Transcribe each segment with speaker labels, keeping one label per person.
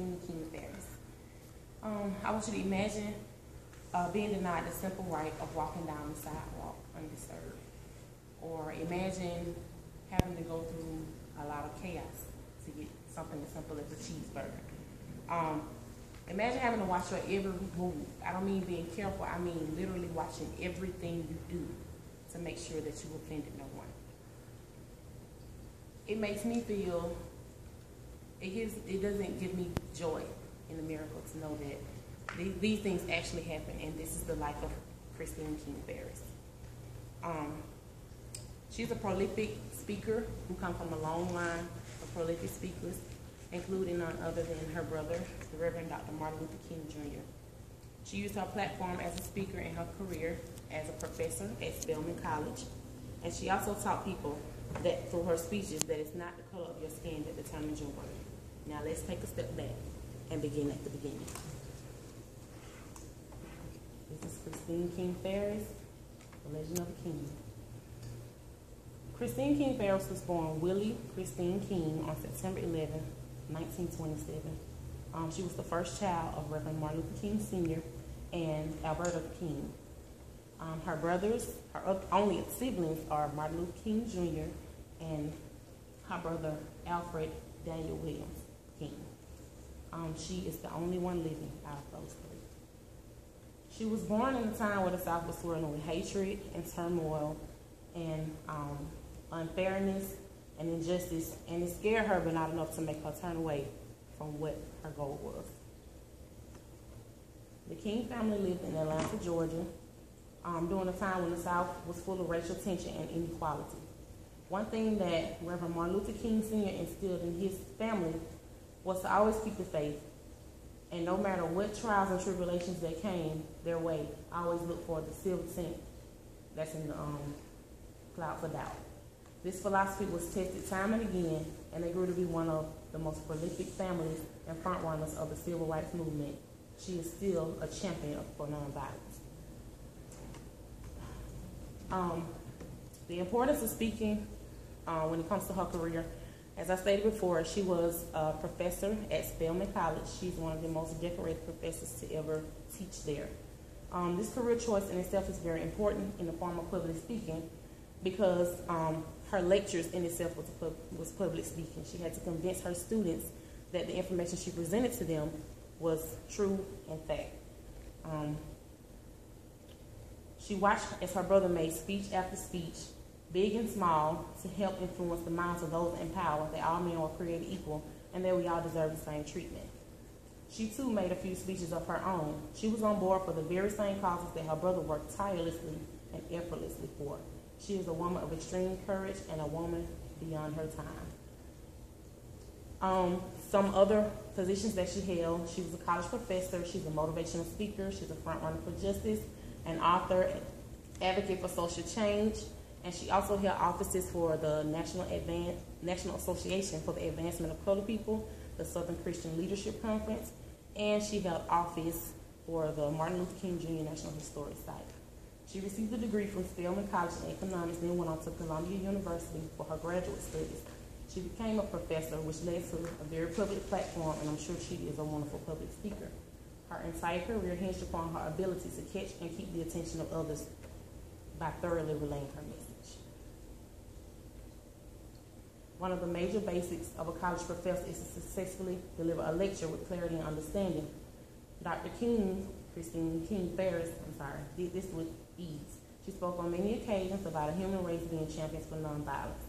Speaker 1: Christine King Ferris. I want you to imagine being denied the simple right of walking down the sidewalk undisturbed. Or imagine having to go through a lot of chaos to get something as simple as a cheeseburger. Imagine having to watch your every move. I don't mean being careful, I mean literally watching everything you do to make sure that you offended no one. It makes me feel, it doesn't give me joy in the miracle to know that these things actually happen, and this is the life of Christine King Ferris. She's a prolific speaker who comes from a long line of prolific speakers, including none other than her brother, the Reverend Dr. Martin Luther King Jr. She used her platform as a speaker in her career as a professor at Spelman College, and she also taught people that through her speeches that it's not the color of your skin that determines your worth. Now let's take a step back and begin at the beginning. This is Christine King Ferris, the Legend of the King. Christine King Ferris was born Willie Christine King on September 11, 1927. She was the first child of Reverend Martin Luther King Sr. and Alberta King. Her brothers, her only siblings are Martin Luther King Jr. and her brother Alfred Daniel Williams King. She is the only one living out of those three. She was born in a time where the South was swirling with hatred and turmoil and unfairness and injustice, and it scared her, but not enough to make her turn away from what her goal was. The King family lived in Atlanta, Georgia, during a time when the South was full of racial tension and inequality. One thing that Reverend Martin Luther King Sr. instilled in his family was to always keep the faith, and no matter what trials and tribulations that came their way, always look for the silver cent that's in the clouds of doubt. This philosophy was tested time and again, and they grew to be one of the most prolific families and frontrunners of the civil rights movement. She is still a champion for nonviolence. The importance of speaking when it comes to her career, as I stated before, she was a professor at Spelman College. She's one of the most decorated professors to ever teach there. This career choice in itself is very important in the form of public speaking, because her lectures in itself was public speaking. She had to convince her students that the information she presented to them was true and fact. She watched as her brother made speech after speech, big and small, to help influence the minds of those in power that all men were created equal and that we all deserve the same treatment. She too made a few speeches of her own. She was on board for the very same causes that her brother worked tirelessly and effortlessly for. She is a woman of extreme courage and a woman beyond her time. Some other positions that she held: she was a college professor, she's a motivational speaker, she's a front runner for justice, an author, advocate for social change, and she also held offices for the National Association for the Advancement of Colored People, the Southern Christian Leadership Conference, and she held office for the Martin Luther King Jr. National Historic Site. She received a degree from Spelman College in economics, then went on to Columbia University for her graduate studies. She became a professor, which led to a very public platform, and I'm sure she is a wonderful public speaker. Her entire career hinged upon her ability to catch and keep the attention of others by thoroughly relaying her message. One of the major basics of a college professor is to successfully deliver a lecture with clarity and understanding. Dr. King, Christine King Ferris, did this with ease. She spoke on many occasions about a human race being champions for nonviolence.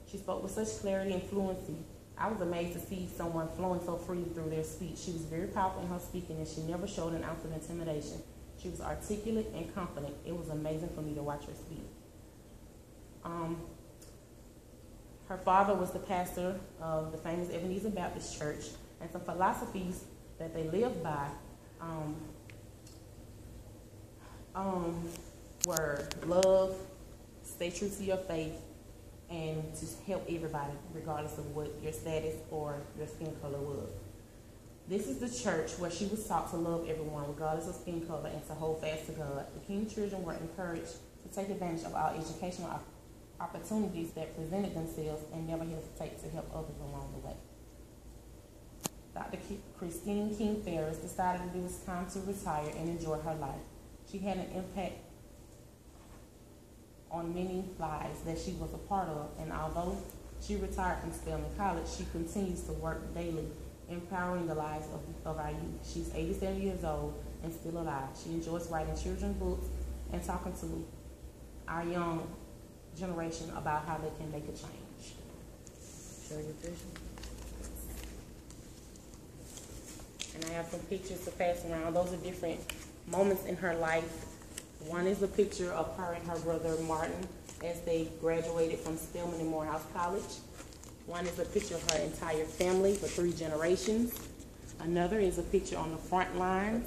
Speaker 1: She spoke with such clarity and fluency. I was amazed to see someone flowing so freely through their speech. She was very powerful in her speaking, and she never showed an ounce of intimidation. She was articulate and confident. It was amazing for me to watch her speak. Her father was the pastor of the famous Ebenezer Baptist Church, and some philosophies that they lived by were love, stay true to your faith, and to help everybody, regardless of what your status or your skin color was. This is the church where she was taught to love everyone, regardless of skin color, and to hold fast to God. The King children were encouraged to take advantage of all educational opportunities that presented themselves and never hesitate to help others along the way. Dr. Christine King Ferris decided that it was time to retire and enjoy her life. She had an impact on many lives that she was a part of, and although she retired from Spelman College, she continues to work daily, empowering the lives of our youth. She's 87 years old and still alive. She enjoys writing children's books and talking to our young generation about how they can make a change. Show your vision. And I have some pictures to pass around. Those are different moments in her life. One is a picture of her and her brother Martin as they graduated from Spelman and Morehouse College. One is a picture of her entire family for 3 generations. Another is a picture on the front line